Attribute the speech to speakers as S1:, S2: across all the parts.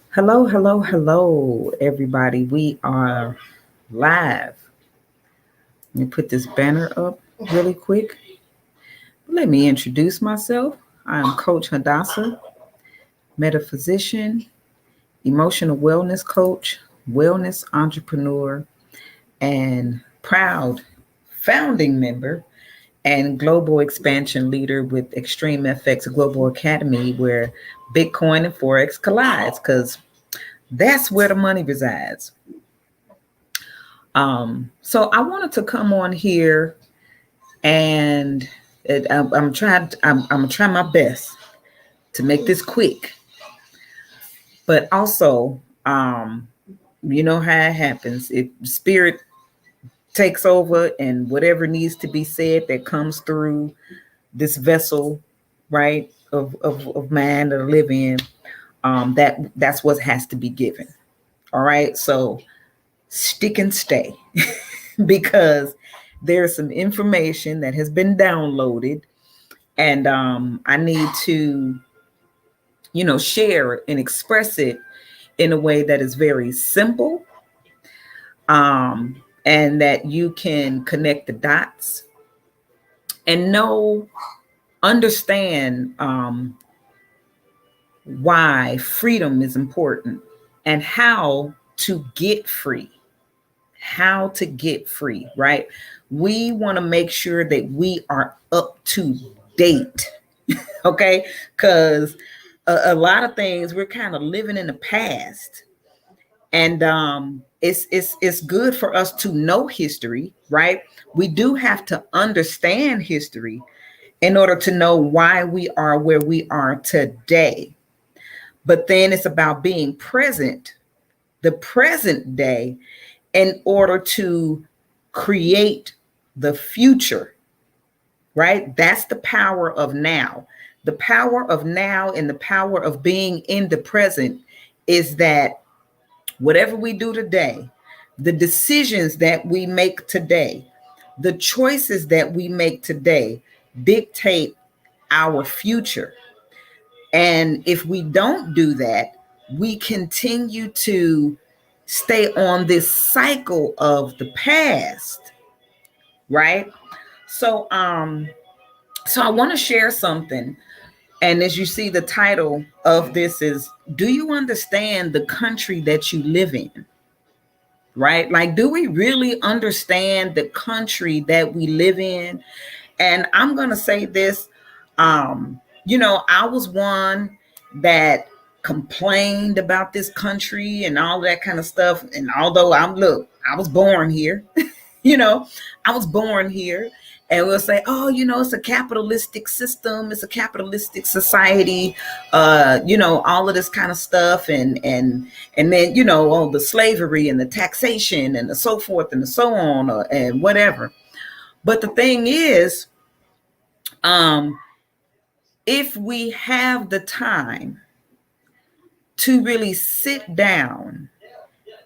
S1: Hello, hello, hello, everybody. We are live. Let me put this banner up really quick. Let me introduce myself. I am Coach Hadassah, metaphysician, emotional wellness coach, wellness entrepreneur, and proud founding member and global expansion leader with Extreme FX Global Academy, where Bitcoin and Forex collides, because that's where the money resides. So I wanted to come on here and I'm gonna try my best to make this quick, but also, you know how it happens. If spirit takes over and whatever needs to be said that comes through this vessel, right, of man to live in, that's what has to be given. All right. So stick and stay because there's some information that has been downloaded, and I need to, share and express it in a way that is very simple, and that you can connect the dots and understand why freedom is important and how to get free. How to get free, right? We want to make sure that we are up to date, okay? Because a lot of things we're kind of living in the past, and it's good for us to know history, right? We do have to understand history in order to know why we are where we are today. But then it's about being present, the present day, in order to create the future, right? That's the power of now. The power of now and the power of being in the present is that whatever we do today, the decisions that we make today, the choices that we make today dictate our future. And if we don't do that, we continue to stay on this cycle of the past, right? So I want to share something. And as you see, the title of this is, do you understand the country that you live in? Right? Like, do we really understand the country that we live in? And I'm going to say this, I was one that complained about this country and all that kind of stuff. And although I was born here, you know, I was born here. And we'll say, oh, it's a capitalistic system, it's a capitalistic society, all of this kind of stuff, and then, all the slavery and the taxation and the so forth and the so on, and whatever. But the thing is, if we have the time to really sit down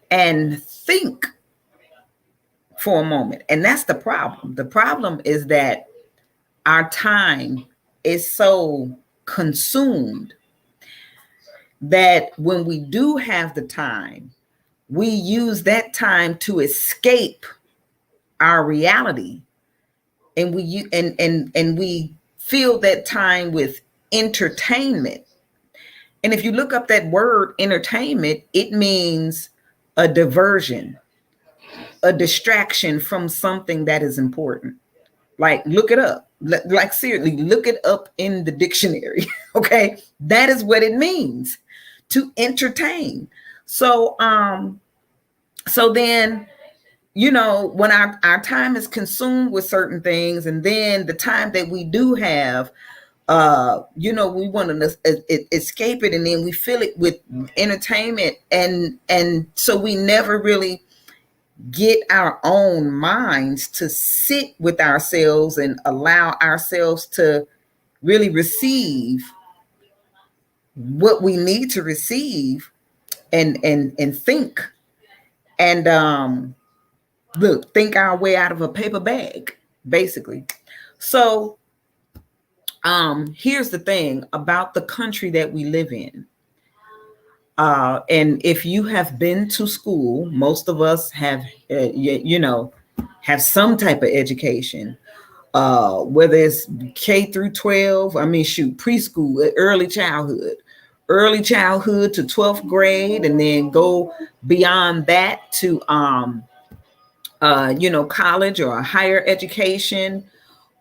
S1: and think for a moment, and that's the problem. The problem is that our time is so consumed that when we do have the time, we use that time to escape our reality, and we fill that time with entertainment. And if you look up that word entertainment, it means a diversion, a distraction from something that is important. Like, look it up. Like, seriously, look it up in the dictionary. Okay. That is what it means, to entertain. So then, when our time is consumed with certain things, and then the time that we do have, we want to escape it, and then we fill it with entertainment, and so we never really get our own minds to sit with ourselves and allow ourselves to really receive what we need to receive, and think, and think our way out of a paper bag, basically. So Here's the thing about the country that we live in. And if you have been to school, most of us have, have some type of education, whether it's K through 12, I mean, shoot, preschool, early childhood to 12th grade, and then go beyond that to, college or higher education.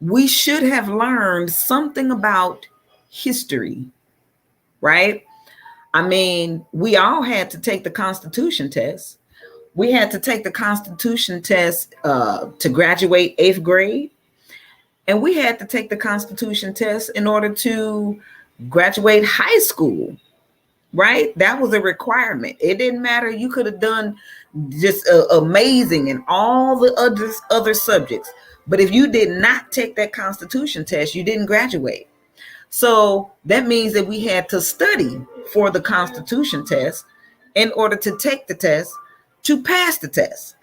S1: We should have learned something about history, right? I mean, we all had to take the Constitution test. We had to take the Constitution test to graduate 8th grade. And we had to take the Constitution test in order to graduate high school, right? That was a requirement. It didn't matter. You could have done just amazing in all the other subjects. But if you did not take that Constitution test, you didn't graduate. So that means that we had to study for the Constitution test in order to take the test to pass the test.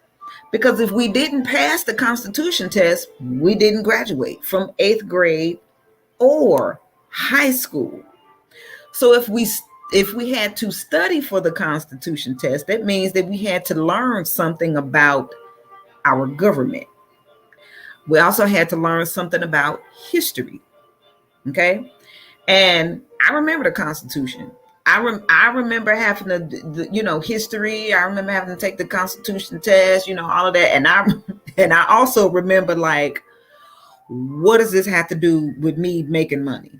S1: Because if we didn't pass the Constitution test, we didn't graduate from 8th grade or high school. So if we had to study for the Constitution test, that means that we had to learn something about our government. We also had to learn something about history. Okay. And I remember the Constitution. I remember having the history. I remember having to take the Constitution test, all of that. And I also remember, like, what does this have to do with me making money?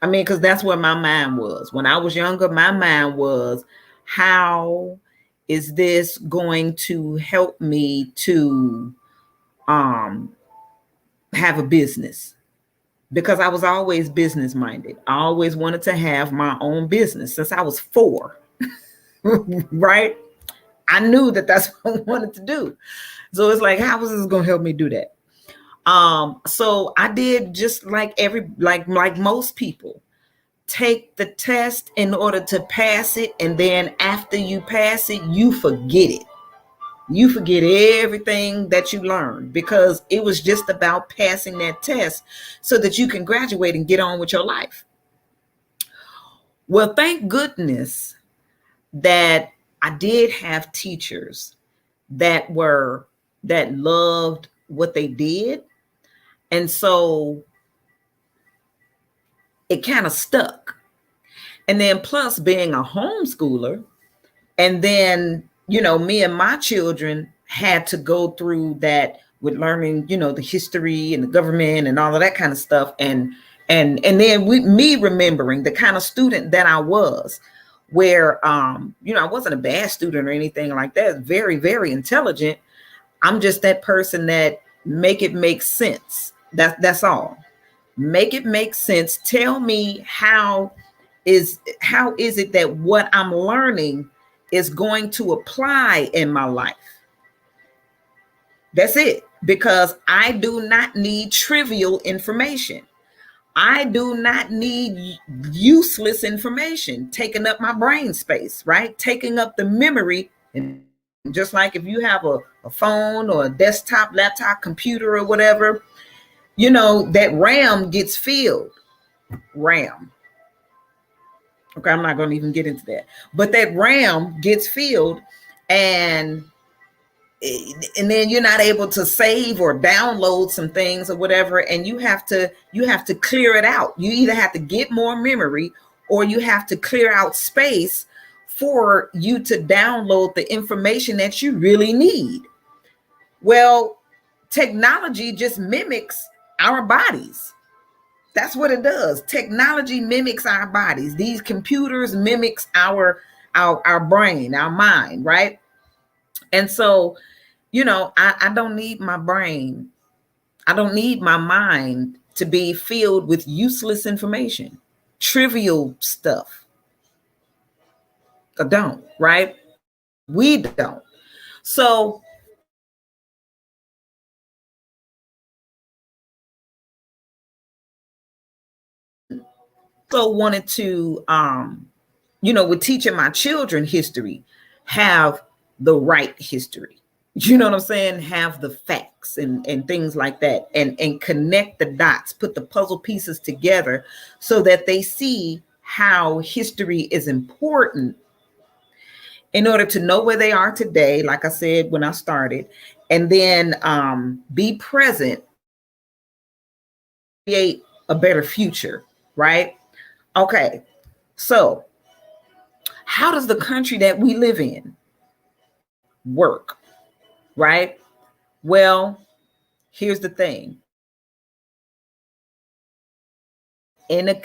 S1: I mean, because that's where my mind was. When I was younger, my mind was, how is this going to help me to have a business? Because I was always business minded. I always wanted to have my own business since I was 4, right? I knew that that's what I wanted to do. So it's like, how is this going to help me do that? So I did just like like most people, take the test in order to pass it. And then after you pass it, you forget it. You forget everything that you learned, because it was just about passing that test so that you can graduate and get on with your life. Well, thank goodness that I did have teachers that loved what they did. And so it kind of stuck. And then plus being a homeschooler, and then me and my children had to go through that with learning, the history and the government and all of that kind of stuff. And then me remembering the kind of student that I was, where, I wasn't a bad student or anything like that. Very, very intelligent. I'm just that person that make it make sense. That's all. Make it make sense. Tell me how is it that what I'm learning is going to apply in my life. That's it. Because I do not need trivial information. I do not need useless information taking up my brain space, right? Taking up the memory. And just like if you have a phone or a desktop, laptop, computer or whatever, that RAM gets filled. RAM. Okay, I'm not going to even get into that. But that RAM gets filled, and then you're not able to save or download some things or whatever, and you have to clear it out. You either have to get more memory, or you have to clear out space for you to download the information that you really need. Well, technology just mimics our bodies. That's what it does. Technology mimics our bodies. These computers mimics our brain, our mind, right? And so, I don't need my brain. I don't need my mind to be filled with useless information, trivial stuff. I don't, right? We don't. So wanted to, with teaching my children history, have the right history. you know what I'm saying, have the facts and things like that, and connect the dots, put the puzzle pieces together so that they see how history is important in order to know where they are today, like I said when I started, and then be present, create a better future, right? Okay, so how does the country that we live in work, right? Well, here's the thing. In a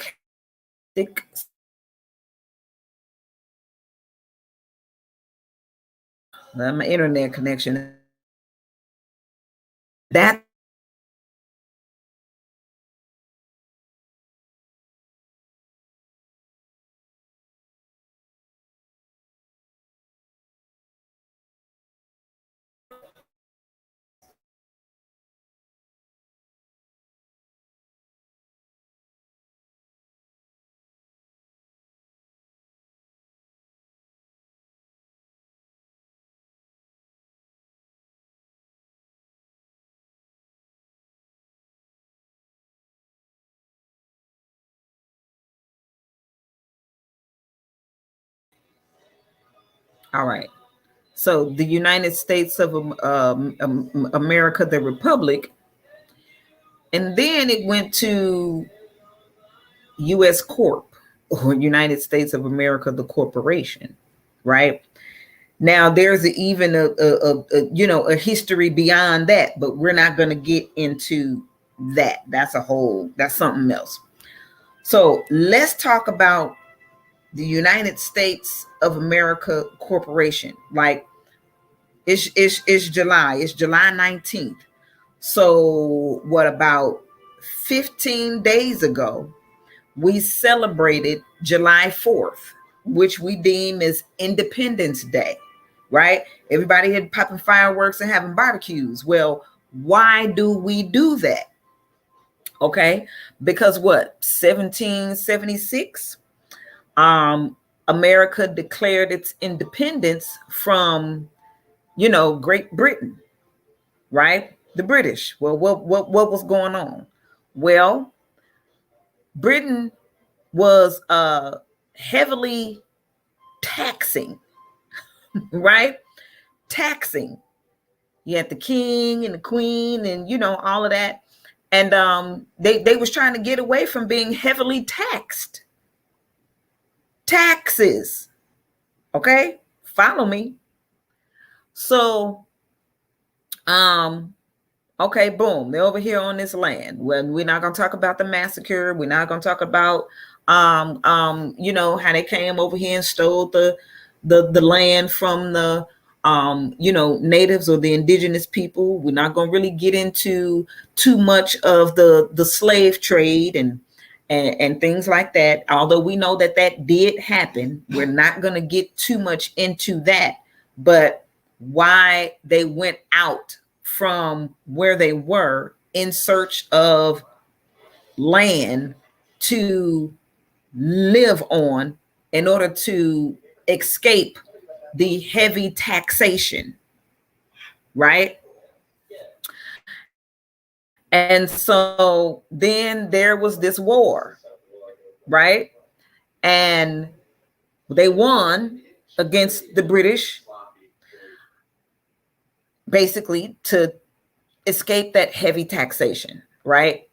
S1: my internet connection, that all right. So the United States of America, the Republic, and then it went to U.S. Corp, or United States of America, the corporation, right? Now there's even a history beyond that, but we're not going to get into that. That's something else. So let's talk about the United States of America Corporation. Like it's July. It's July 19th. So what, about 15 days ago, we celebrated July 4th, which we deem as Independence Day, right? Everybody had popping fireworks and having barbecues. Well, why do we do that? Okay, because what, 1776, America declared its independence from, Great Britain, right? The British. Well, what was going on? Well, Britain was heavily taxing, right? Taxing. You had the king and the queen and all of that. And they was trying to get away from being heavily taxed. Taxes. Okay? Follow me. So okay, boom, they're over here on this land. Well, we're not going to talk about the massacre. We're not going to talk about how they came over here and stole the land from the natives or the indigenous people. We're not going to really get into too much of the slave trade and things like that. Although we know that did happen, we're not going to get too much into that. But why they went out from where they were in search of land to live on in order to escape the heavy taxation, right? And so then there was this war, right? And they won against the British, basically to escape that heavy taxation, right?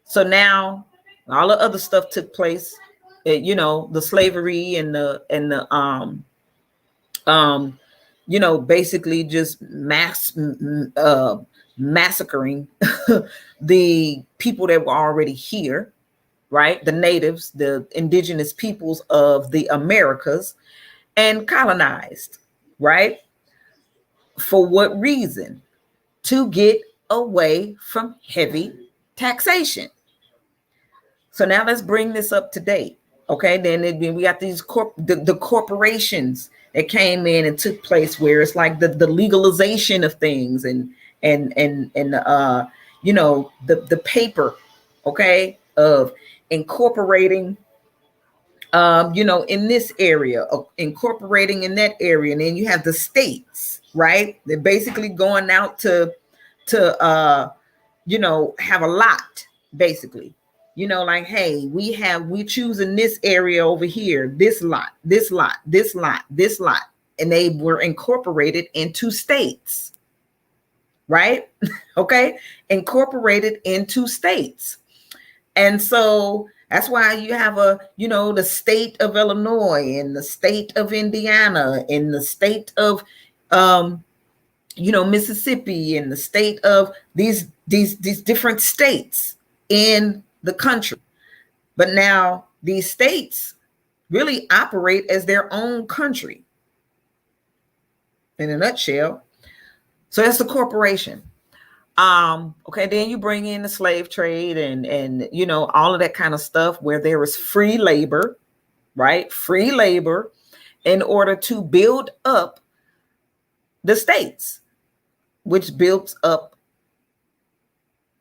S1: So now all the other stuff took place, the slavery and the basically just massacring the people that were already here, right? The natives, the indigenous peoples of the Americas, and colonized, right? For what reason? To get away from heavy taxation. So now let's bring this up to date. Okay, then we got these the corporations that came in and took place, where it's like the legalization of things and the paper, okay, of incorporating in this area, incorporating in that area, and then you have the states, right? They're basically going out to have a lot, basically. Like, hey, we choosing this area over here, this lot, this lot, this lot, this lot. And they were incorporated into states, right? Okay. Incorporated into states. And so that's why you have the state of Illinois and the state of Indiana and the state of, Mississippi and the state of these different states in the country. But now these states really operate as their own country in a nutshell. So that's the corporation. Okay, then you bring in the slave trade and all of that kind of stuff where there is free labor, right? Free labor in order to build up the states, which builds up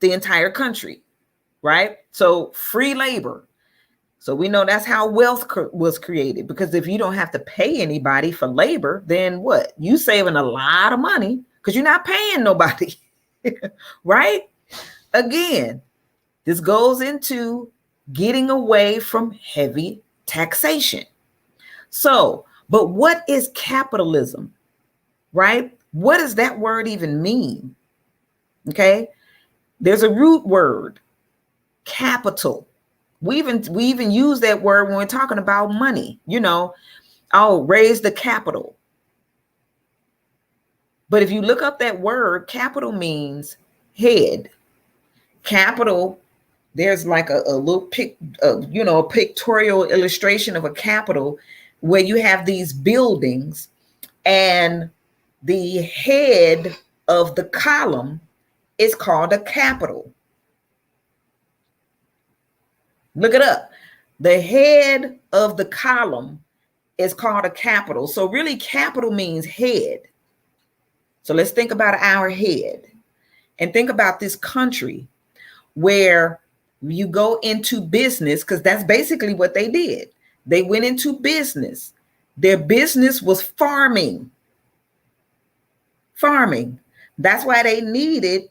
S1: the entire country, right? So free labor. So we know that's how wealth was created, because if you don't have to pay anybody for labor, then what? You saving a lot of money because you're not paying nobody, right? Again, this goes into getting away from heavy taxation. So, but what is capitalism, right? What does that word even mean? Okay. There's a root word, capital. We even use that word when we're talking about money, raise the capital. But if you look up that word, capital means head. Capital, there's like a little pictorial illustration of a capital where you have these buildings and the head of the column is called a capital. Look it up. The head of the column is called a capital. So really, capital means head. So let's think about our head and think about this country where you go into business, because that's basically what they did. They went into business. Their business was farming. Farming. That's why they needed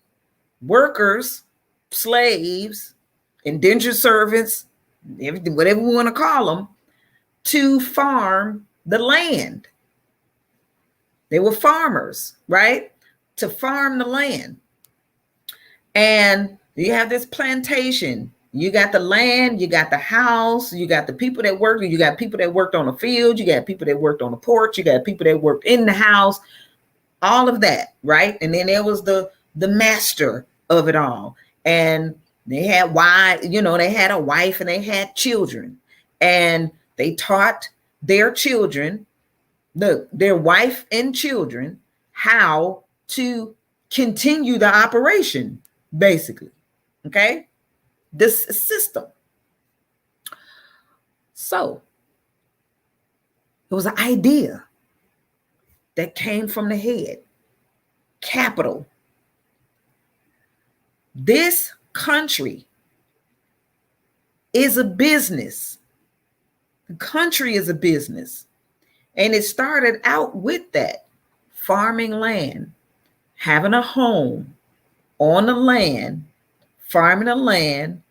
S1: workers, slaves, indentured servants, everything, whatever we want to call them, to farm the land. They were farmers, right? To farm the land. And you have this plantation. You got the land, you got the house, you got the people that worked, you got people that worked on the field, you got people that worked on the porch, you got people that worked in the house, all of that, right? And then there was the master of it all. And they had they had a wife and they had children, and they taught their children, their wife and children, how to continue the operation, basically. Okay, this system. So it was an idea that came from the head. Capital. This country is a business. The country is a business. And it started out with that, farming land, having a home on the land, farming the land,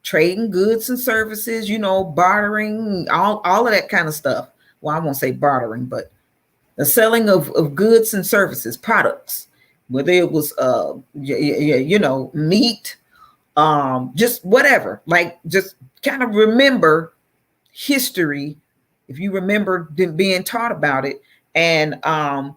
S1: trading goods and services, bartering, all of that kind of stuff. Well, I won't say bartering, but the selling of goods and services, products, whether it was, meat, just whatever, like just kind of remember history. If you remember being taught about it, and the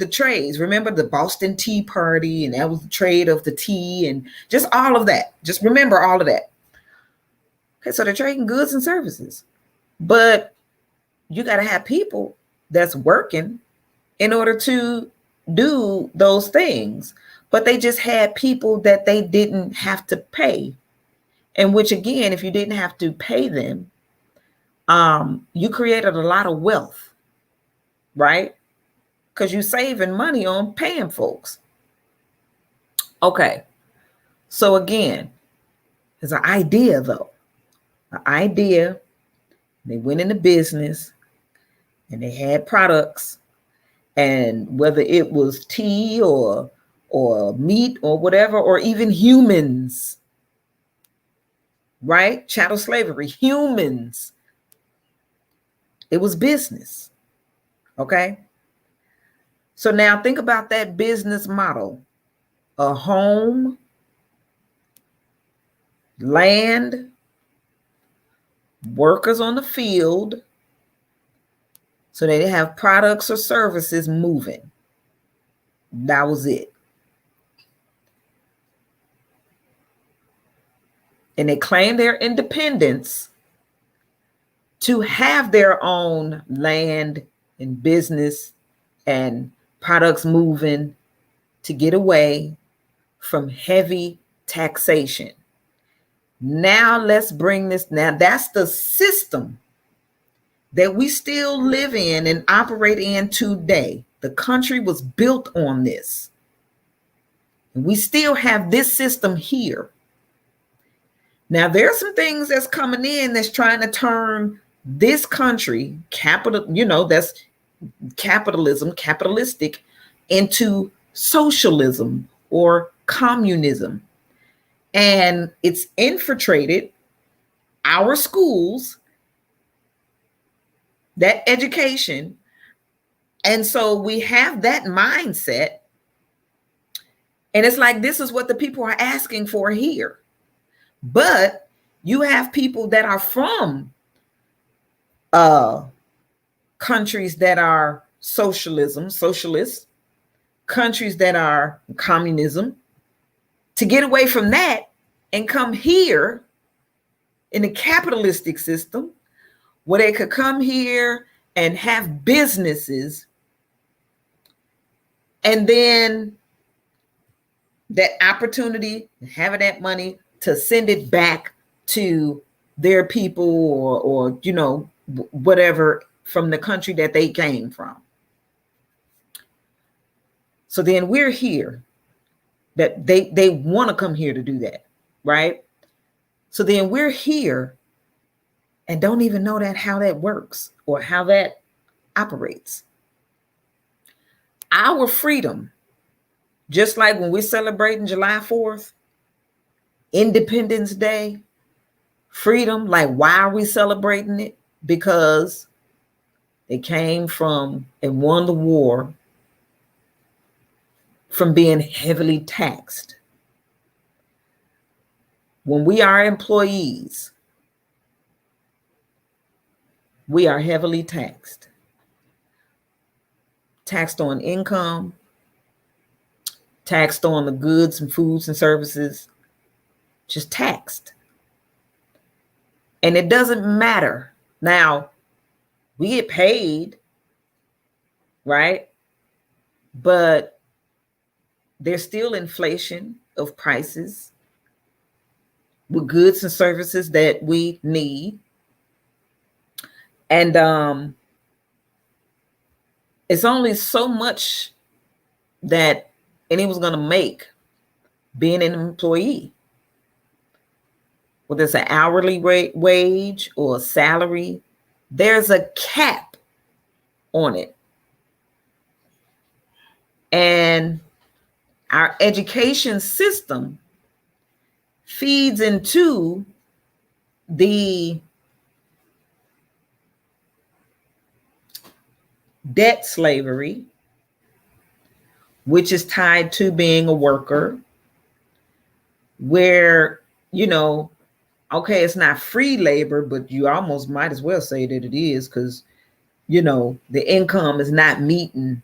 S1: trades, remember the Boston Tea Party, and that was the trade of the tea, and just all of that. Just remember all of that. Okay, so they're trading goods and services, but you got to have people that's working in order to do those things. But they just had people that they didn't have to pay. And which, again, if you didn't have to pay them, you created a lot of wealth, right? Because you're saving money on paying folks. Okay. So again, there's an idea, though. An idea. They went into business and they had products And whether it was tea or meat or whatever, or even humans, right? Chattel slavery, humans. It was business. Okay. So now think about that business model: a home, land, workers on the field, so they have products or services moving. That was it. And they claimed their independence to have their own land and business and products moving, to get away from heavy taxation. Now let's bring this. Now that's the system that we still live in and operate in today. The country was built on this. And we still have this system here. Now there are some things that's coming in that's trying to turn this country, that's capitalism, capitalistic, into socialism or communism. And it's infiltrated our schools, that education. And so we have that mindset. And it's like, this is what the people are asking for here. But you have people that are from countries that are socialist, countries that are communism, to get away from that and come here in a capitalistic system where they could come here and have businesses, and then that opportunity, having that money to send it back to their people or whatever from the country that they came from. So then we're here, that they want to come here to do that, right? So then we're here and don't even know how that works or how that operates. Our freedom, just like when we're celebrating July 4th, Independence Day, freedom, like, why are we celebrating it? Because they came from and won the war from being heavily taxed. When we are employees, we are heavily taxed. Taxed on income, taxed on the goods and foods and services, just taxed. And it doesn't matter. Now, we get paid, right? But there's still inflation of prices with goods and services that we need. And it's only so much that anyone's going to make being an employee. Whether it's an hourly wage or a salary, there's a cap on it. And our education system feeds into the debt slavery, which is tied to being a worker, where, okay, it's not free labor, but you almost might as well say that it is, because, the income is not meeting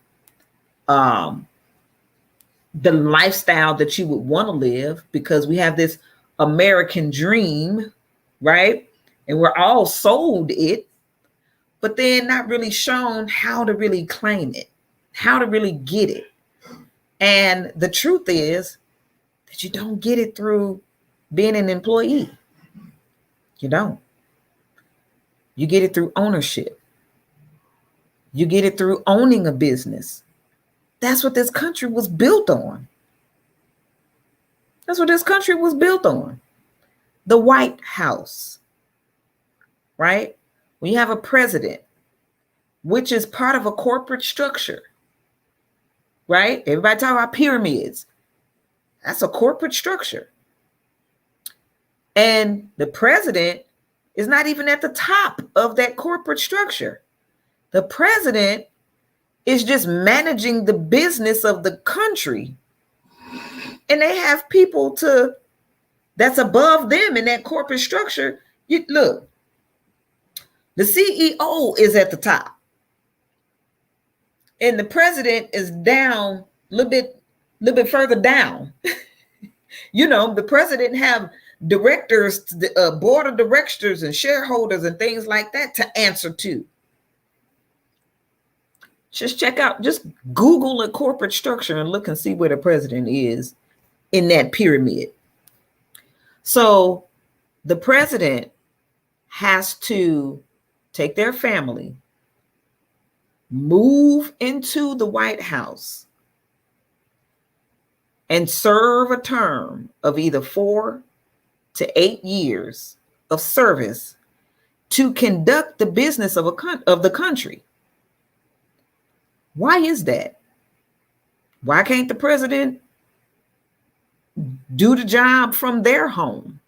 S1: the lifestyle that you would want to live, because we have this American dream, right? And we're all sold it, but then not really shown how to really claim it, how to really get it. And the truth is that you don't get it through being an employee. You don't. You get it through ownership. You get it through owning a business. That's what this country was built on. That's what this country was built on. The White House, right? When you have a president, which is part of a corporate structure, right? Everybody talk about pyramids. That's a corporate structure. And the president is not even at the top of that corporate structure. The president is just managing the business of the country. And they have people that's above them in that corporate structure. Look, the CEO is at the top. And the president is down a little bit further down. The president have directors, board of directors and shareholders and things like that to answer to. Just Google a corporate structure and look and see where the president is in that pyramid. So the president has to take their family, move into the White House, and serve a term of either 4 to 8 years of service to conduct the business of the country. Why is that? Why can't the president do the job from their home?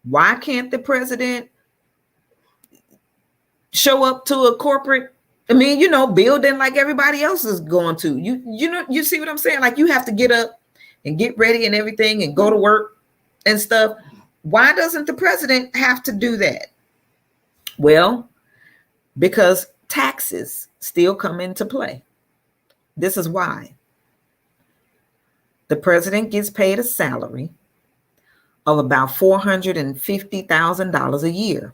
S1: Why can't the president show up to a corporate, building like everybody else is going to? You see what I'm saying? Like, you have to get up and get ready and everything and go to work and stuff. Why doesn't the president have to do that? Well, because taxes still come into play. This is why. The president gets paid a salary of about $450,000 a year.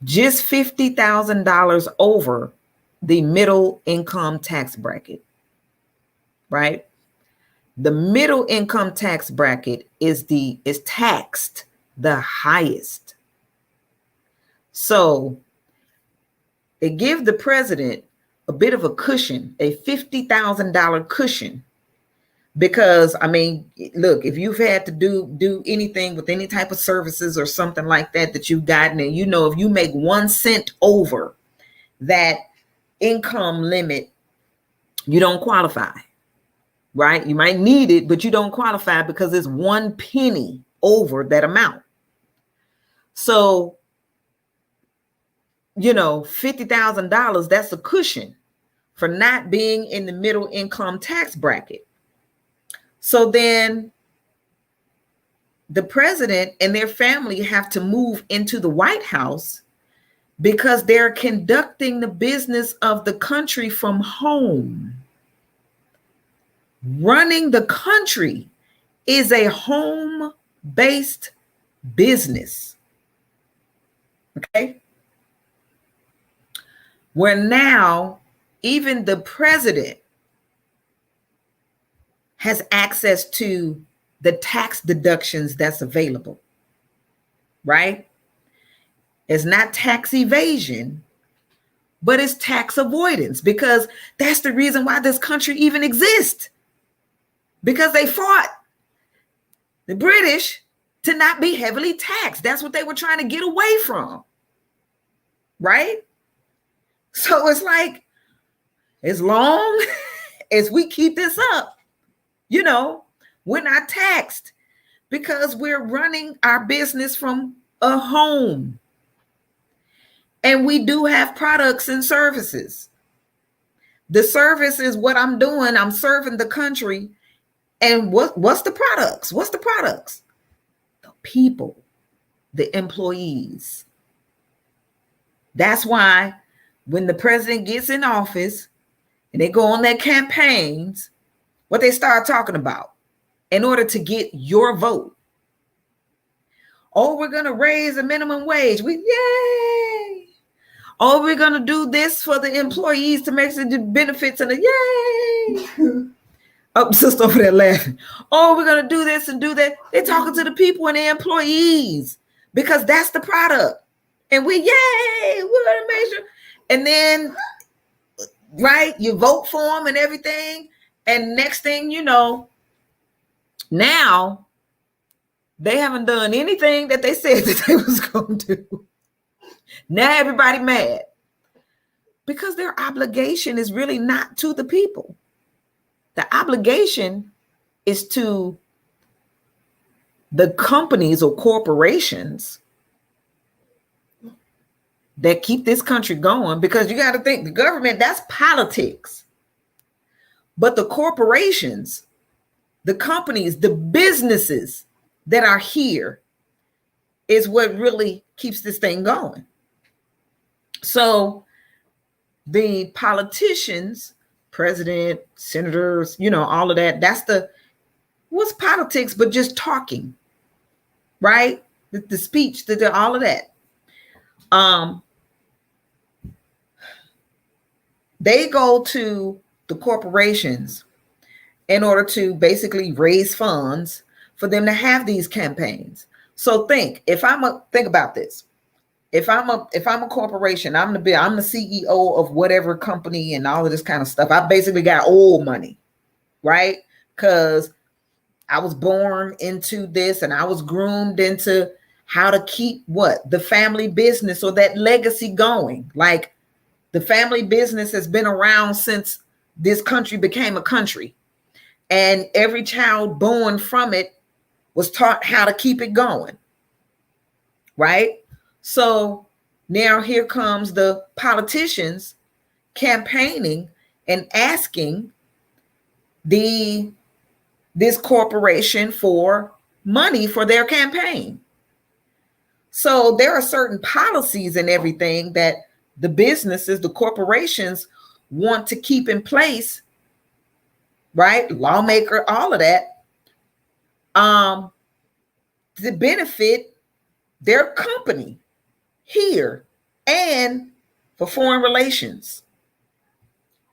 S1: Just $50,000 over the middle income tax bracket, right? The middle income tax bracket is taxed the highest. So it gives the president a bit of a cushion, a $50,000 cushion. Because, look, if you've had to do anything with any type of services or something like that you've gotten, and if you make 1 cent over that income limit, you don't qualify, right? You might need it, but you don't qualify because it's 1 penny over that amount. So, $50,000, that's a cushion for not being in the middle income tax bracket. So then the president and their family have to move into the White House because they're conducting the business of the country from home. Running the country is a home-based business. Okay? Where now even the president has access to the tax deductions that's available, right? It's not tax evasion, but it's tax avoidance, because that's the reason why this country even exists. Because they fought the British to not be heavily taxed. That's what they were trying to get away from, right? So it's like, as long as we keep this up, we're not taxed because we're running our business from a home. And we do have products and services. The service is what I'm doing. I'm serving the country. And what's the products? What's the products? The people, the employees. That's why when the president gets in office and they go on their campaigns, what they start talking about in order to get your vote. Oh, we're going to raise the minimum wage. Yay. Oh, we're going to do this for the employees to make the benefits and yay. Oh, sister over there laughing. Oh, we're going to do this and do that. They're talking to the people and the employees because that's the product. And yay, we're going to make sure. And then, right, you vote for them and everything. And next thing you know, now they haven't done anything that they said that they was going to do. Now everybody mad because their obligation is really not to the people. The obligation is to the companies or corporations that keep this country going, because you got to think the government, that's politics. But the corporations, the companies, the businesses that are here is what really keeps this thing going. So the politicians, president, senators, all of that, that's what's politics but just talking, right? The speech, all of that. They go to the corporations in order to basically raise funds for them to have these campaigns. So think about this. If I'm a corporation, I'm the CEO of whatever company and all of this kind of stuff. I basically got old money, right? Because I was born into this and I was groomed into how to keep the family business or that legacy going. Like, the family business has been around since this country became a country. And every child born from it was taught how to keep it going, right? So now here comes the politicians campaigning and asking this corporation for money for their campaign. So there are certain policies and everything that the businesses, the corporations want to keep in place, right? Lawmaker, all of that, to benefit their company here and for foreign relations,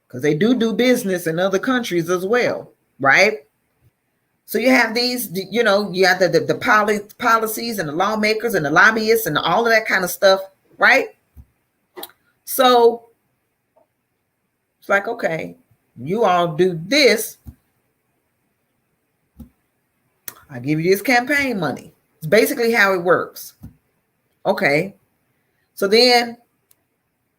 S1: because they do business in other countries as well, right? So you have these, you have the policies and the lawmakers and the lobbyists and all of that kind of stuff, right? So it's like, okay, you all do this, I give you this campaign money. It's basically how it works. Okay. So then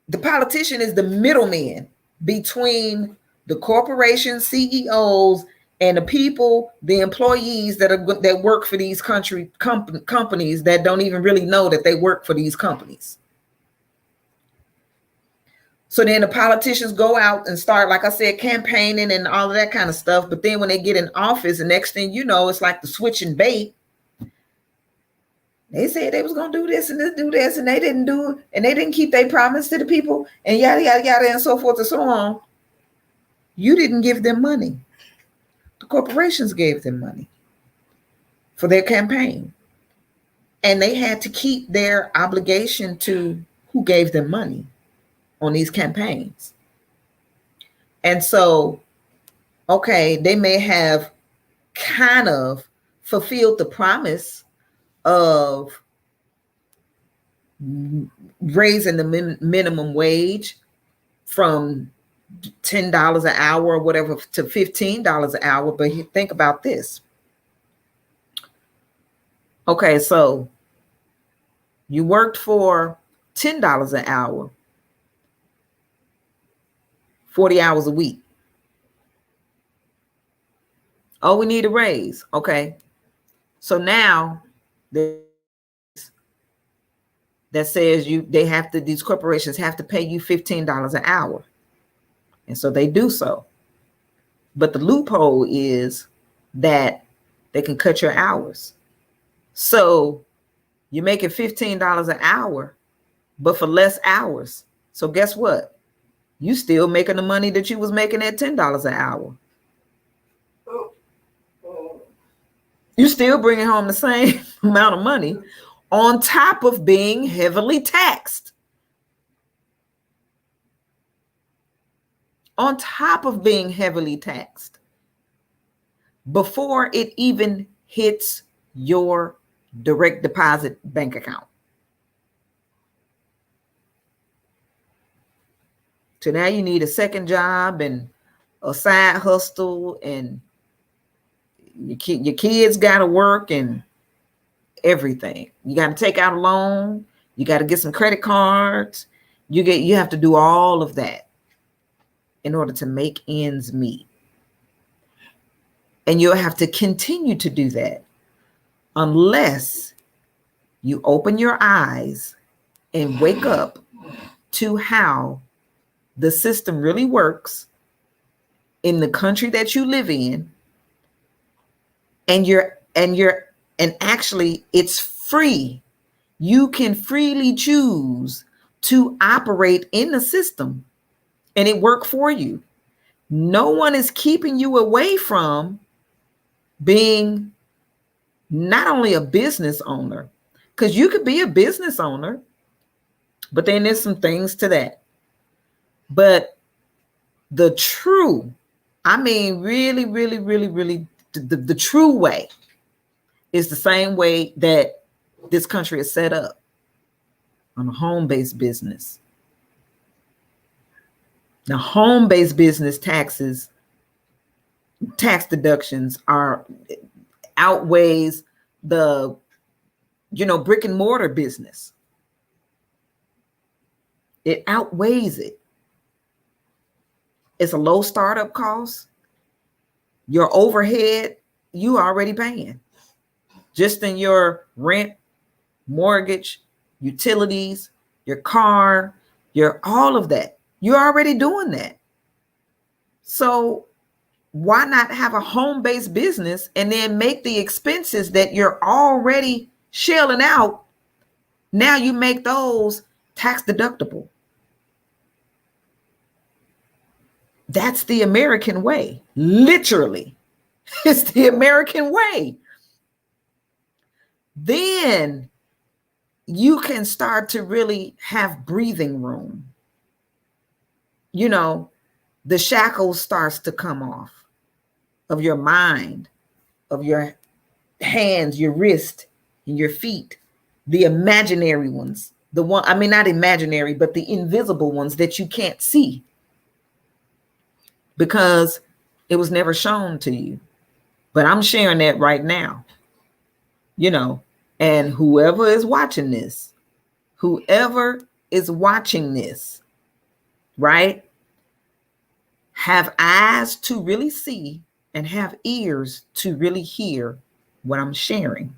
S1: the politician is the middleman between the corporation CEOs and the people, the employees that work for these companies that don't even really know that they work for these companies. So then the politicians go out and start, like I said, campaigning and all of that kind of stuff. But then when they get in office, the next thing you know, it's like the switching bait. They said they was going to do this and do this, and they didn't do it, and they didn't keep their promise to the people, and yada, yada, yada, and so forth and so on. You didn't give them money. The corporations gave them money for their campaign. And they had to keep their obligation to who gave them money on these campaigns. And so, okay, they may have kind of fulfilled the promise of raising the minimum wage from $10 an hour or whatever to $15 an hour. But think about this. Okay, so you worked for $10 an hour, 40 hours a week. Oh, we need a raise. Okay. So now that says these corporations have to pay you $15 an hour. And so they do so. But the loophole is that they can cut your hours. So you make it $15 an hour, but for less hours. So guess what? You still making the money that you was making at $10 an hour. You still bringing home the same amount of money on top of being heavily taxed. On top of being heavily taxed before it even hits your direct deposit bank account. So now you need a second job and a side hustle, and your kids got to work and everything. You got to take out a loan. You got to get some credit cards. You have to do all of that in order to make ends meet. And you'll have to continue to do that unless you open your eyes and wake up to how the system really works in the country that you live in. And actually it's free. You can freely choose to operate in the system and it work for you. No one is keeping you away from being not only a business owner, because you could be a business owner, but then there's some things to that. But the true, I mean, really, really, really, really, the true way is the same way that this country is set up, on a home-based business. Now, home-based business taxes, tax deductions outweighs the, brick and mortar business. It outweighs it. It's a low startup cost. Your overhead, you already paying. Just in your rent, mortgage, utilities, your car, your all of that. You're already doing that. So why not have a home-based business and then make the expenses that you're already shelling out? Now you make those tax deductible. That's the American way. Literally, it's the American way. Then you can start to really have breathing room. The shackles starts to come off of your mind, of your hands, your wrist, and your feet, the imaginary ones, not imaginary, but the invisible ones that you can't see because it was never shown to you. But I'm sharing that right now, and whoever is watching this, right? Have eyes to really see and have ears to really hear what I'm sharing.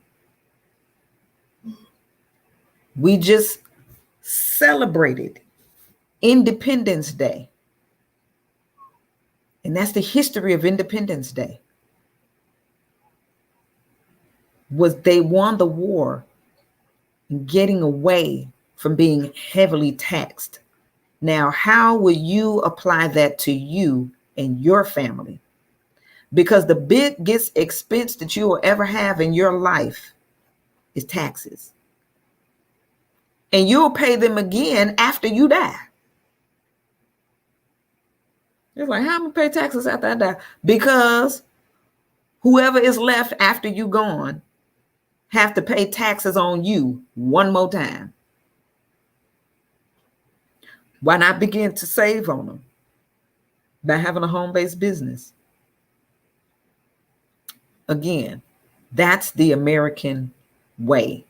S1: We just celebrated Independence Day. And that's the history of Independence Day. They won the war in getting away from being heavily taxed. Now, how will you apply that to you and your family? Because the biggest expense that you will ever have in your life is taxes. And you'll pay them again after you die. It's like, how am I going to pay taxes after I die? Because whoever is left after you gone have to pay taxes on you one more time. Why not begin to save on them by having a home-based business? Again, that's the American way.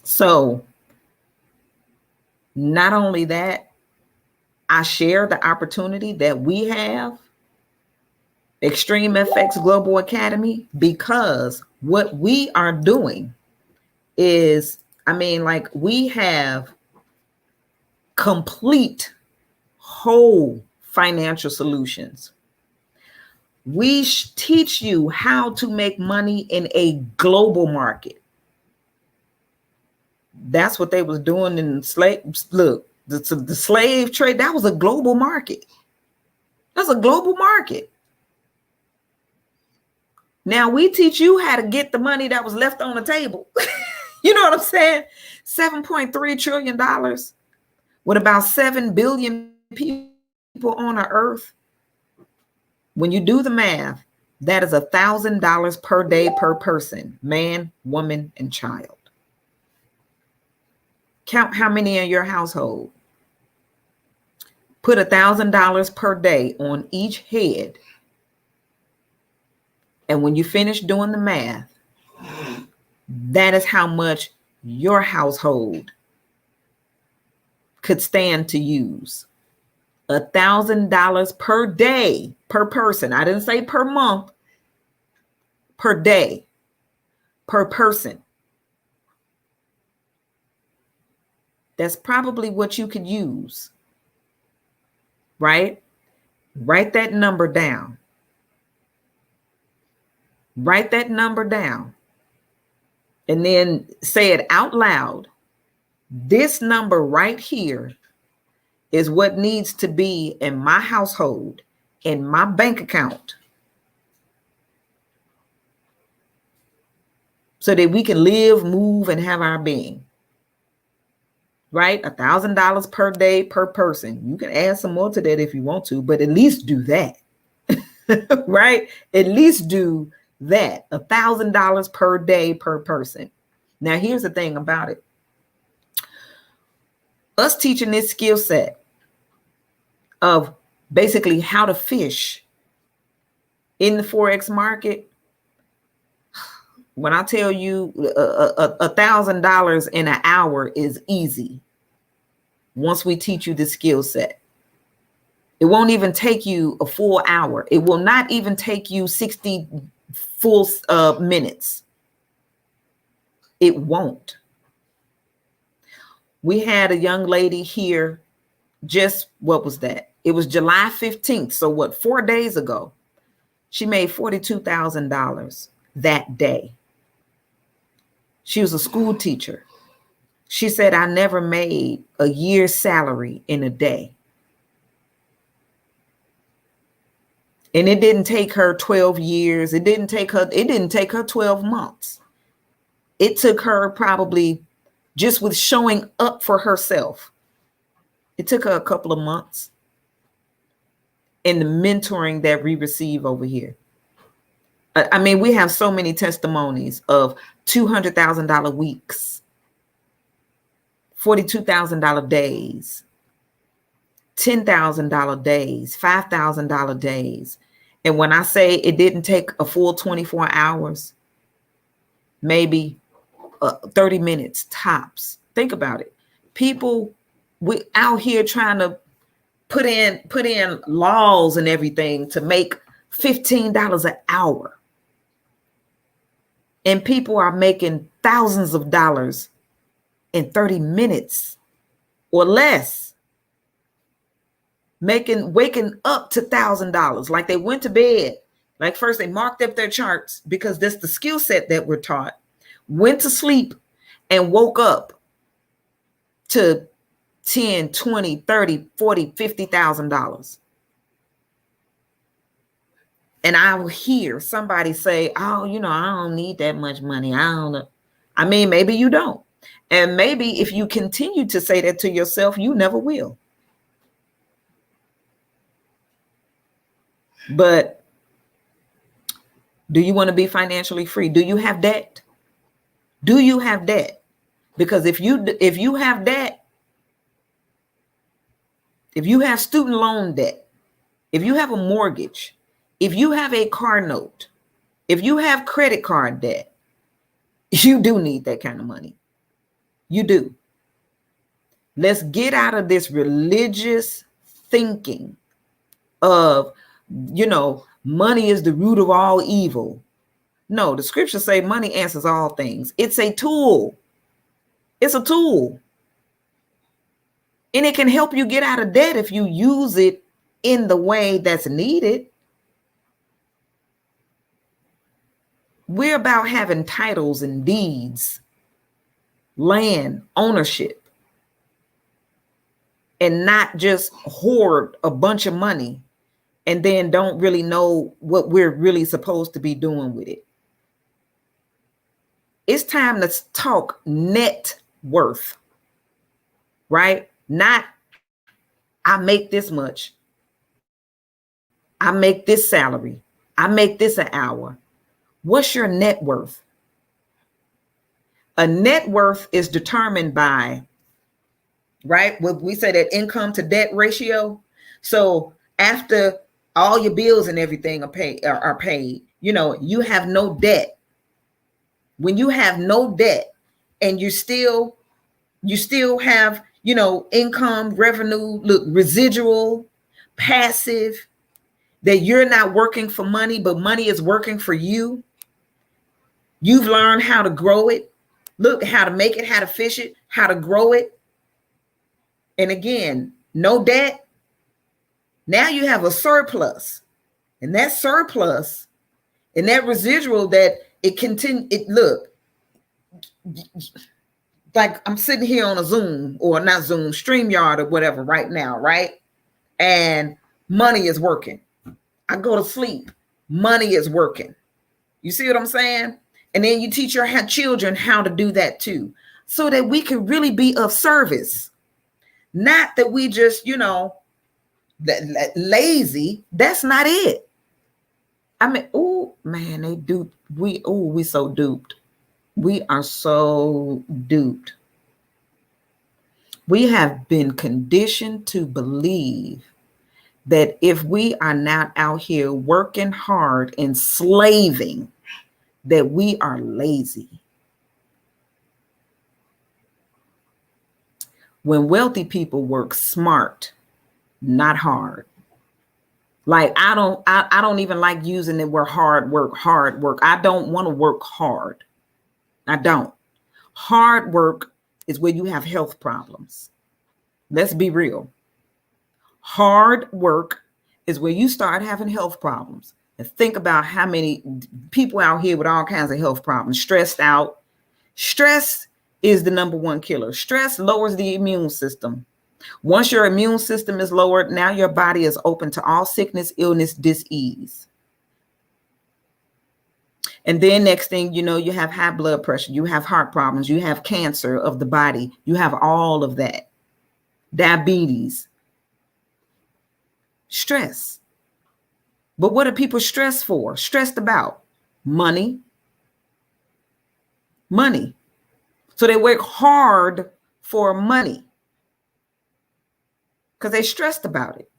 S1: So not only that, I share the opportunity that we have, Extreme FX Global Academy, because what we are doing is, we have complete whole financial solutions. We teach you how to make money in a global market. That's what they was doing in the slave trade. That was a global market. That's a global market. Now we teach you how to get the money that was left on the table. You know what I'm saying? $7.3 trillion with about 7 billion people on the earth. When you do the math, that is $1,000 per day per person, man, woman, and child. Count how many in your household. Put $1,000 per day on each head. And when you finish doing the math, that is how much your household could stand to use. $1,000 per day per person. I didn't say per month, per day, per person. That's probably what you could use, right? Write that number down. Write that number down. And then say it out loud. This number right here is what needs to be in my household, in my bank account, so that we can live, move, and have our being. Right? $1,000 per day per person. You can add some more to that if you want to, but at least do that. Right? At least do that. $1,000 per day per person. Now, here's the thing about it. Us teaching this skill set of basically how to fish in the Forex market. When I tell you $1,000 in an hour is easy, once we teach you the skill set. It won't even take you a full hour. It will not even take you 60 full minutes. It won't. We had a young lady here just, what was that? It was July 15th. So what, 4 days ago, she made $42,000 that day. She was a school teacher. She said, I never made a year's salary in a day. And it didn't take her 12 years. It didn't take her 12 months. It took her probably just with showing up for herself. It took her a couple of months. And the mentoring that we receive over here. I mean, we have so many testimonies of $200,000 weeks, $42,000 days, $10,000 days, $5,000 days. And when I say it didn't take a full 24 hours, maybe 30 minutes tops. Think about it. People, we out here trying to put in laws and everything to make $15 an hour. And people are making thousands of dollars in 30 minutes or less. Waking up to $1,000. Like they went to bed. Like first they marked up their charts because that's the skill set that we're taught. Went to sleep and woke up to 10, 20, 30, 40, $50,000. And I will hear somebody say, oh, I don't need that much money. I don't know. I mean, maybe you don't. And maybe if you continue to say that to yourself, you never will. But do you want to be financially free? Do you have debt? Do you have debt? Because if you have debt, if you have student loan debt, if you have a mortgage, if you have a car note, if you have credit card debt, you do need that kind of money. You do. Let's get out of this religious thinking of, money is the root of all evil. No, the scriptures say money answers all things. It's a tool. It's a tool. And it can help you get out of debt if you use it in the way that's needed. We're about having titles and deeds, land, ownership, and not just hoard a bunch of money and then don't really know what we're really supposed to be doing with it. It's time to talk net worth, right? Not, I make this much. I make this salary. I make this an hour. What's your net worth? A net worth is determined by, right? What we say, that income to debt ratio. So after all your bills and everything are paid, you have no debt. When you have no debt and you still have, income, revenue, residual, passive, that you're not working for money, but money is working for you. You've learned how to grow it. Look, how to make it, how to fish it, how to grow it. And again, no debt. Now you have a surplus. And that surplus and that residual that it continue, it look, like I'm sitting here on a Zoom, or not Zoom, StreamYard or whatever right now, right? And money is working. I go to sleep. Money is working. You see what I'm saying? And then you teach your children how to do that too, so that we can really be of service. Not that we just, lazy. That's not it. I mean, oh man, they dupe. We so duped. We are so duped. We have been conditioned to believe that if we are not out here working hard and slaving, that we are lazy. When wealthy people work smart, not hard. Like I don't even like using the word hard work. I don't want to work hard. I don't. Hard work is where you have health problems. Let's be real. Hard work is where you start having health problems. And think about how many people out here with all kinds of health problems, stressed out. Stress is the number one killer. Stress lowers the immune system. Once your immune system is lowered, now your body is open to all sickness, illness, disease. And then next thing you know, you have high blood pressure, you have heart problems, you have cancer of the body, you have all of that. Diabetes. Stress. But what are people stressed for? Stressed about? Money. Money. So they work hard for money because they're stressed about it.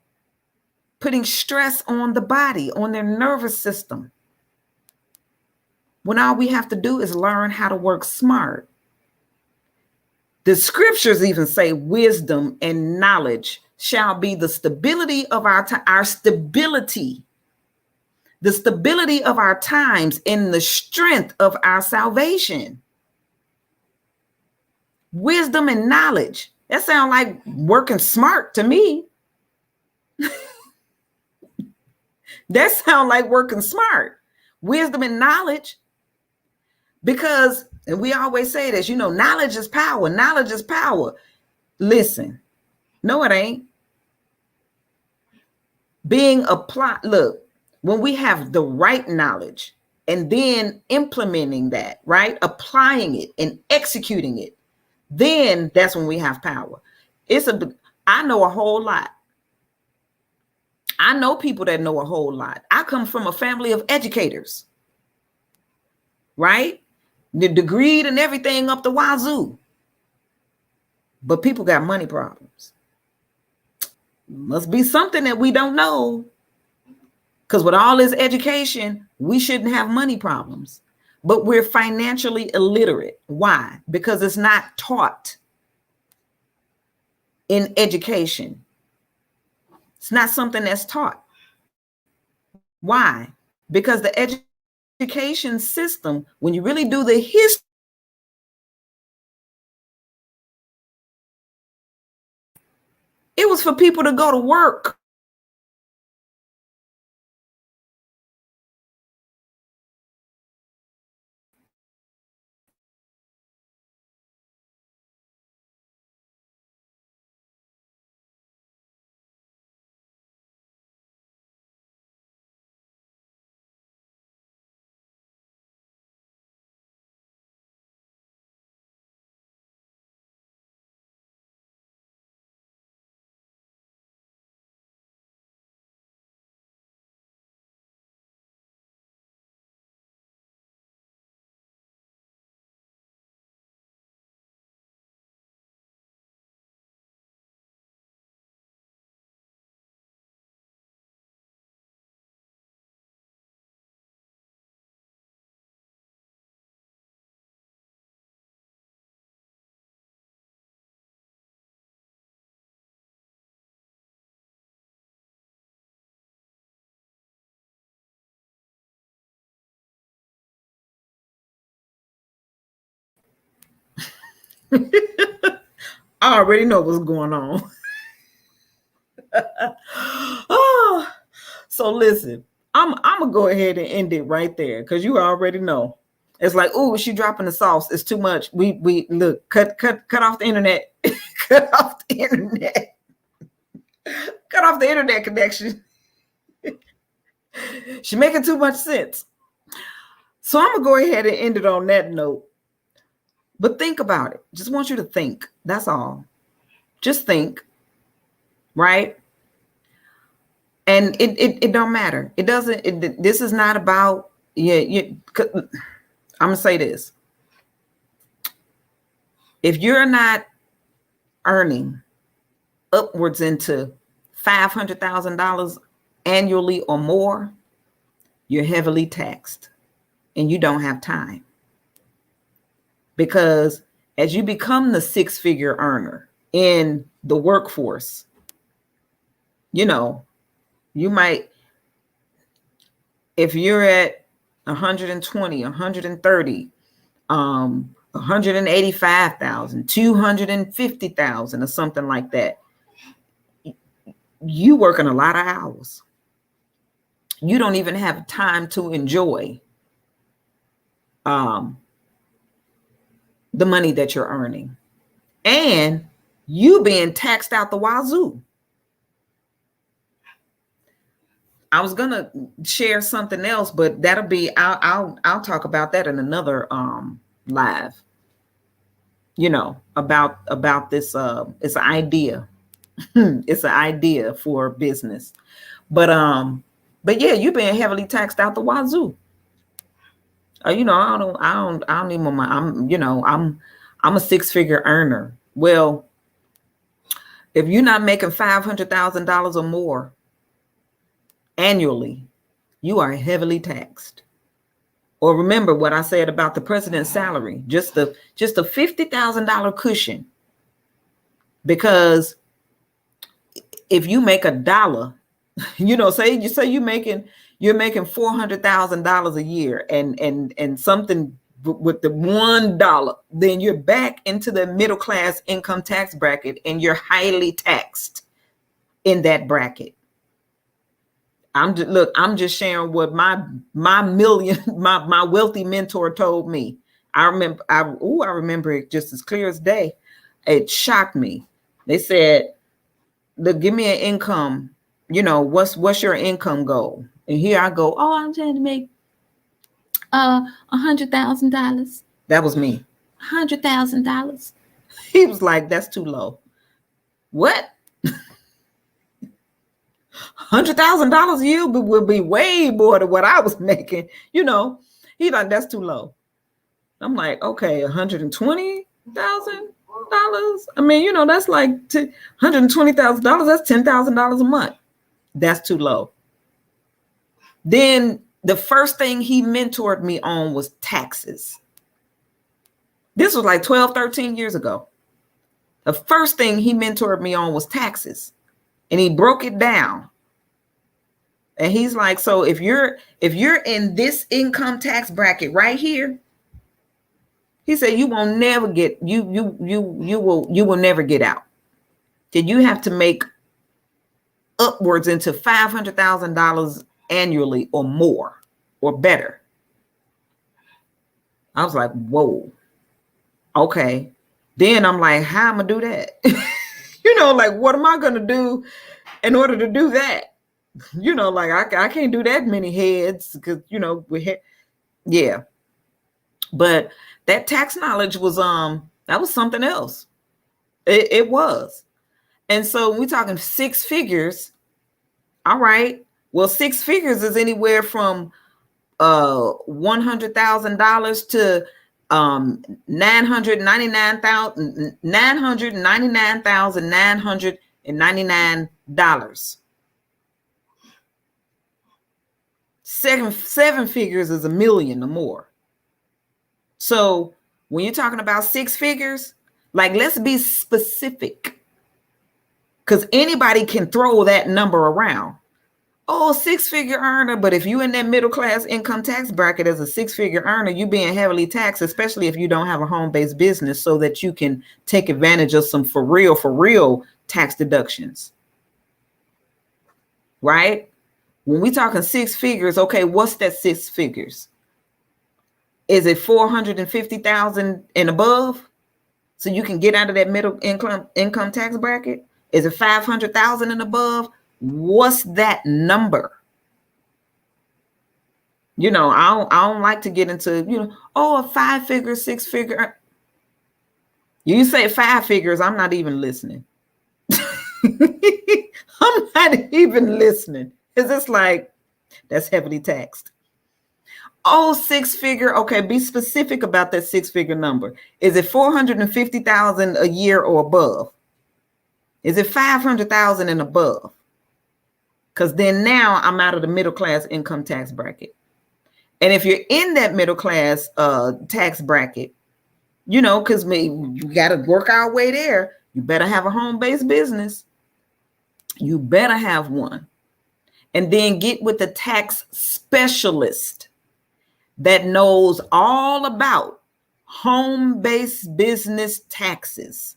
S1: Putting stress on the body, on their nervous system. When all we have to do is learn how to work smart. The scriptures even say wisdom and knowledge shall be the stability of our stability, the stability of our times, and the strength of our salvation. Wisdom and knowledge. That sounds like working smart to me. That sounds like working smart. Wisdom and knowledge. Because, and we always say this, knowledge is power. Knowledge is power. Listen, no, it ain't. Being applied. Look, when we have the right knowledge and then implementing that, right? Applying it and executing it, then that's when we have power. I know a whole lot. I know people that know a whole lot. I come from a family of educators, right? The degree and everything up the wazoo. But people got money problems. Must be something that we don't know. Because with all this education, we shouldn't have money problems. But we're financially illiterate. Why? Because it's not taught in education. It's not something that's taught. Why? Because the education system, when you really do the history, it was for people to go to work. I already know what's going on. Oh, so listen, I'm gonna go ahead and end it right there because you already know. It's like, oh, she dropping the sauce. It's too much. We look, cut off the internet. Cut off the internet. Cut off the internet connection. She's making too much sense. So I'm gonna go ahead and end it on that note. But think about it. Just want you to think. That's all. Just think. Right? And it don't matter. It doesn't. This is not about. I'm gonna say this. If you're not earning upwards into $500,000 annually or more, you're heavily taxed, and you don't have time. Because as you become the six-figure earner in the workforce, you might, if you're at 120, 130, 185,000, 250,000 or something like that, you working a lot of hours. You don't even have time to enjoy the money that you're earning. And you being taxed out the wazoo. I was gonna share something else, but that'll be I'll talk about that in another live. About this it's an idea. It's an idea for business. But yeah, you've been heavily taxed out the wazoo. I don't even I'm a six-figure earner. Well, if you're not making $500,000 or more annually, you are heavily taxed. Or remember what I said about the president's salary, just a $50,000 cushion. Because if you make $1, say you're making $400,000 a year and something with the $1, then you're back into the middle class income tax bracket, and you're highly taxed in that bracket. I'm just sharing what my wealthy mentor told me. I remember it just as clear as day. It shocked me. They said, "Look, give me an income. What's your income goal?" And here I go, "Oh, I'm trying to make $100,000." That was me. $100,000. He was like, "That's too low." What? $100,000 a year would be way more than what I was making. He like, that's too low. I'm like, okay, $120,000. I mean, that's like $120,000. That's $10,000 a month. That's too low. Then the first thing he mentored me on was taxes. This was like 12, 13 years ago. The first thing he mentored me on was taxes. And he broke it down. And he's like, so if you're in this income tax bracket right here, he said, you will never get you will never get out. Then you have to make upwards into $500,000 annually or more or better. I was like, whoa, okay. Then I'm like, how am I gonna do that? Like, what am I gonna do in order to do that? Like I can't do that many heads because yeah. But that tax knowledge was that was something else. It was. And so when we're talking six figures, all right. Well, six figures is anywhere from $100,000 to $999,999. Seven figures is $1 million or more. So when you're talking about six figures, like, let's be specific, because anybody can throw that number around. Oh, six-figure earner. But if you in that middle class income tax bracket as a six-figure earner, you being heavily taxed, especially if you don't have a home-based business, so that you can take advantage of some for real tax deductions. Right? When we talking six figures, okay, what's that six figures? Is it 450,000 and above? So you can get out of that middle income tax bracket? Is it 500,000 and above? What's that number? You know, I don't like to get into, a 5-figure, 6-figure. You say 5 figures, I'm not even listening. I'm not even listening. It's just like, that's heavily taxed. Oh, 6-figure. Okay, be specific about that 6-figure number. Is it 450,000 a year or above? Is it 500,000 and above? Because then now I'm out of the middle class income tax bracket. And if you're in that middle class tax bracket, because you got to work our way there, you better have a home-based business. You better have one. And then get with the tax specialist that knows all about home-based business taxes.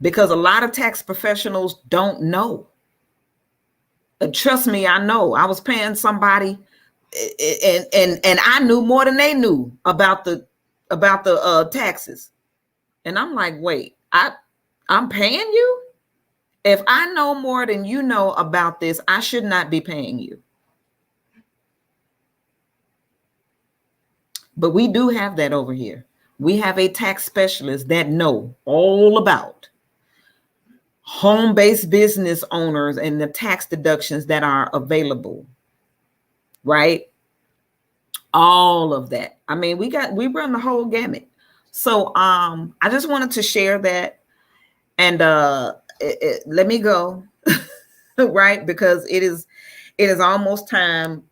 S1: Because a lot of tax professionals don't know. Trust me, I know. I was paying somebody and I knew more than they knew about the taxes. And I'm like, wait, I'm paying you? If I know more than you know about this, I should not be paying you. But we do have that over here. We have a tax specialist that know all about home-based business owners and the tax deductions that are available, right? All of that. I mean, we run the whole gamut. So I just wanted to share that, and let me go, right? Because it is almost time,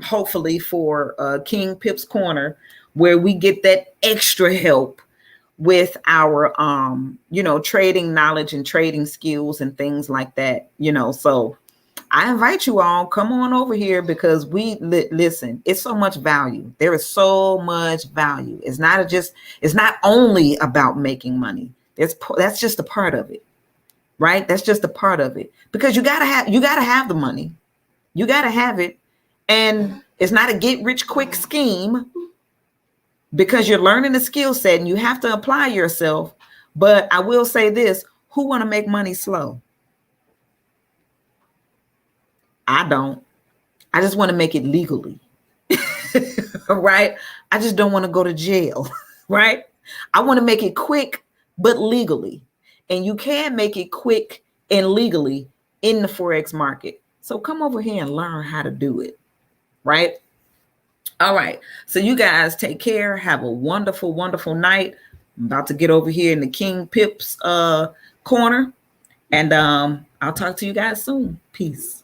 S1: hopefully, for King Pip's Corner, where we get that extra help with our trading knowledge and trading skills and things like that. So I invite you all, come on over here, because we listen, it's so much value. There is so much value. It's not only about making money. That's just a part of it, right? That's just a part of it, because you gotta have the money. You gotta have it. And it's not a get rich quick scheme, because you're learning the skill set and you have to apply yourself. But I will say this, who want to make money slow? I don't. I just want to make it legally, right? I just don't want to go to jail, right? I want to make it quick, but legally. And you can make it quick and legally in the Forex market. So come over here and learn how to do it, right? All right. So you guys take care. Have a wonderful, wonderful night. I'm about to get over here in the King Pip's corner. And I'll talk to you guys soon. Peace.